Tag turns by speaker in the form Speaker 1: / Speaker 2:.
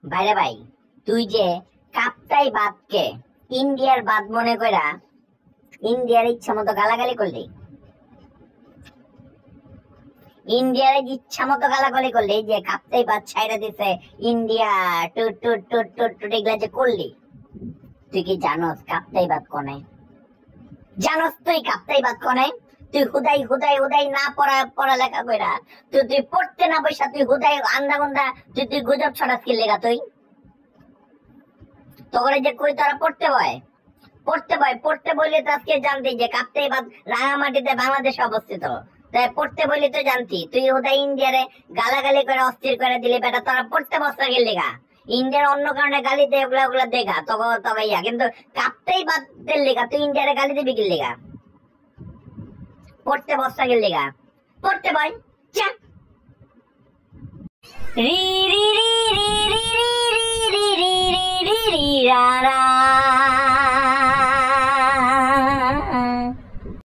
Speaker 1: ভাইরে ভাই, তুই যে কাপ্তাই বাদকে ইন্ডিয়ার বাদ মনে কইরা ইন্ডিয়ার ইচ্ছা মতো গালাগালি করলি, ইন্ডিয়ার ইচ্ছা মতো গালাগালি করলি, যে কাপ্তাই বাদ ছাইরা দিছে ইন্ডিয়া টুট টুট টুট টুট টুট এগুলা যে করলি, তুই কি জানোস কাপ্তাই বাদ কোনে? জানোস তুই কাপ্তাই বাদ কোনে? তুই হুদাই হুদাই হুদাই না পড়ালেখা কইরা তুই পড়তে না বইসা তুই হুদাই আন্দা গন্দা তুই গুজব ছড়াস কি লেগা? তুই তোরে যে কই তারা পড়তে বললে তো আজকে জানতি যে কাপ্তাই বাদ রাঙামাটিতে বাংলাদেশে অবস্থিত। তাই পড়তে বললি তো জানতি, তুই হুদাই ইন্ডিয়ারে গালাগালি করে অস্থির করে দিলি। বেটা তোরা পড়তে বসা গেল লেগা, ইন্ডিয়ার অন্য কারণে গালি দে, ওগুলা ওগুলা দেখা তবে ইয়া, কিন্তু কাপ্তাই বাদের লেগা তুই ইন্ডিয়ারে গালি দিবি কি লেগা? পড়তে বসা গেল লেগা, পড়তে বল চা। রি রি রি রি রি রি রি রি রি রি রা রা